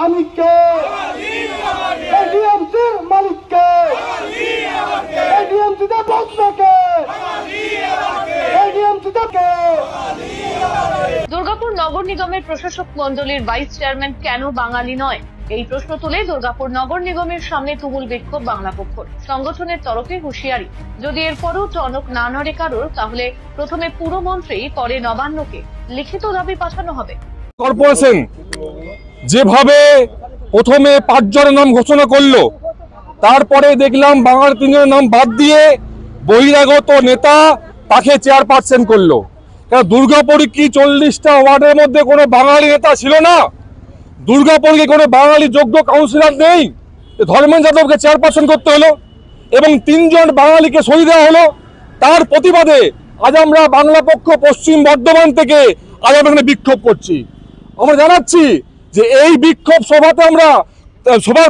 আমি কে? এডিএমসির মালিক কে? এডিএমসিতে বসবে কে? এডিএমসিতে কে? দুর্গাপুর নগর নিগমের প্রশাসক মণ্ডলীর ভাইস চেয়ারম্যান কেন বাঙালি নয়? এই প্রশ্ন তুলে দুর্গাপুর নগর নিগমের সামনে তুমুল বিক্ষোভ বাংলা পক্ষর। সংগঠনের তরফে হুঁশিয়ারি, যদি এরপরও টনক না নড়ে কারোর, তাহলে প্রথমে পুরমন্ত্রী, পরে নবান্নকে লিখিত দাবি পাঠানো হবে। কর্পোরেশন যেভাবে প্রথমে 5 জনের নাম ঘোষণা করলো, তারপরে দেখলাম বাঙালি 3 জনের নাম বাদ দিয়ে বহিরাগত নেতা তাকে চেয়ারপারসন করলো। কারণ দুর্গাপুরে কি 40টা ওয়ার্ডের মধ্যে কোনো বাঙালি নেতা ছিল না? দুর্গাপুরে কোনো বাঙালি যোগ্য কাউন্সিলর নেই? ধর্মেন্দ্র যাদবকে চেয়ারপারসন করতে হলো এবং 3 জন বাঙালিকে সই দেওয়া হলো। তার প্রতিবাদে আজ আমরা বাংলা পক্ষ পশ্চিম বর্ধমান থেকে আজ আমরা এখানে বিক্ষোভ করছি। আমরা জানাচ্ছি যে এই বিক্ষোভ সভার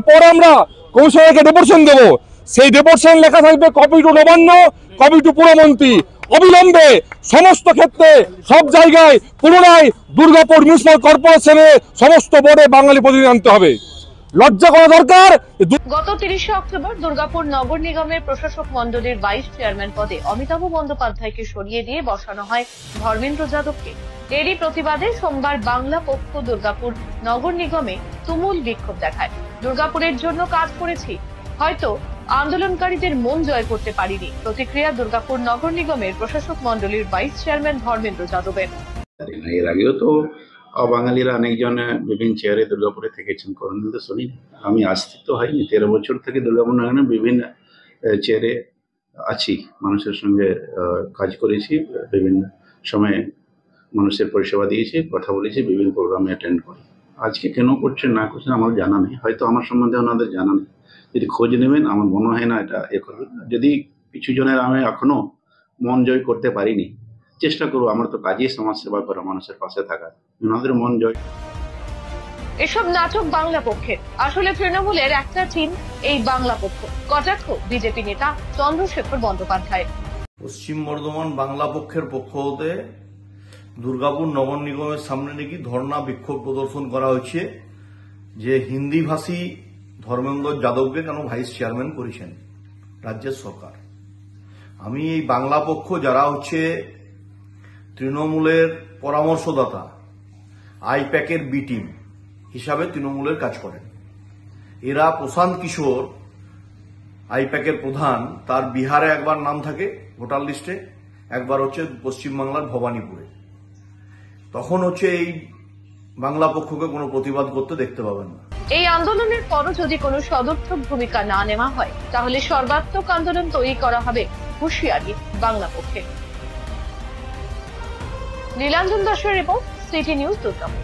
পর আমরা কমিশনারকে ডেপুটেশন দেবো। সেই ডেপুটেশন লেখা থাকবে copy to Nabanna, copy to পুরমন্ত্রী। অবিলম্বে সমস্ত ক্ষেত্রে সব জায়গায় পুনরায় দুর্গাপুর মিউনিসিপাল কর্পোরেশনে সমস্ত বোর্ডে বাঙালি প্রতিনিধি আনতে হবে। লজ্জা করা দরকার। গত 30শে অক্টোবর দুর্গাপুর নগর নিগমের প্রশাসক মণ্ডলীর ভাইস চেয়ারম্যান পদে অমিতাভ বন্দ্যোপাধ্যায়কে সরিয়ে দিয়ে বসানো হয় ধর্মেন্দ্র যাদবকে। এরই প্রতিবাদে সোমবার বাংলা পক্ষ দুর্গাপুর নগর নিগমে তুমুল বিক্ষোভ দেখায়। দুর্গাপুরের জন্য কাজ করেছি, হয়তো আন্দোলনকারীদের মন জয় করতে পারিনি। প্রতিক্রিয়া দুর্গাপুর নগর নিগমের প্রশাসক মণ্ডলীর ভাইস চেয়ারম্যান ধর্মেন্দ্র যাদবের। এর আগেও তো বাঙালিরা অনেকজন বিভিন্ন চেয়ারে দুর্গাপুরে থেকেছেন, কোনোদিন তো শুনি। আমি আসতে তো হয়নি, 13 বছর থেকে দুর্গাপুর নগরে বিভিন্ন চেয়ারে আছি, মানুষের সঙ্গে কাজ করেছি, বিভিন্ন সময়ে মানুষের পরিষেবা দিয়েছি, কথা বলেছি, বিভিন্ন প্রোগ্রামে অ্যাটেন্ড করি। আজকে কেন করছেন না করছেন আমার জানা নেই, হয়তো আমার সম্বন্ধে ওনাদের জানা নেই। যদি খোঁজ নেবেন, আমার মনে হয় না এটা করবেন। যদি কিছু জনের আমি এখনো মন জয় করতে পারিনি, চেষ্টা করবো। আমার তো কাজই সমাজ সেবা করা, মানুষের পাশে থাকা, ওনাদের মন জয়। এসব নাটক বাংলা পক্ষের, আসলে তৃণমূলের একটা টিম এই বাংলা পক্ষ। কটাক্ষ বিজেপি নেতা চন্দ্রশেখর বন্দ্যোপাধ্যায়। পশ্চিম বর্ধমান বাংলা পক্ষের পক্ষ হতে দুর্গাপুর নগর নিগমের সামনে নাকি ধর্ণা বিক্ষোভ প্রদর্শন করা হচ্ছে যে হিন্দি ভাষী ধর্মেন্দ্র যাদবকে কেন ভাইস চেয়ারম্যান করেছেন রাজ্যের সরকার। আমি এই বাংলা পক্ষ, যারা হচ্ছে তৃণমূলের পরামর্শদাতা, আইপ্যাকের বি টিম হিসাবে তৃণমূলের কাজ করেন। এরা প্রশান্ত কিশোর আইপ্যাকের প্রধান, তার বিহারে একবার নাম থাকে ভোটার লিস্টে, একবার হচ্ছে পশ্চিমবাংলার ভবানীপুরে। তখন হচ্ছে এই বাংলা পক্ষকে কোনো প্রতিবাদ করতে দেখতে পাবেন না। এই আন্দোলনের পরও যদি কোনো সদর্থক ভূমিকা না নেওয়া হয়, তাহলে সর্বাত্মক আন্দোলন তৈরি করা হবে, হুঁশিয়ারি বাংলা পক্ষে। নীলাঞ্জন দাসের রিপোর্ট, সিটি নিউজ দুর্গাপুর।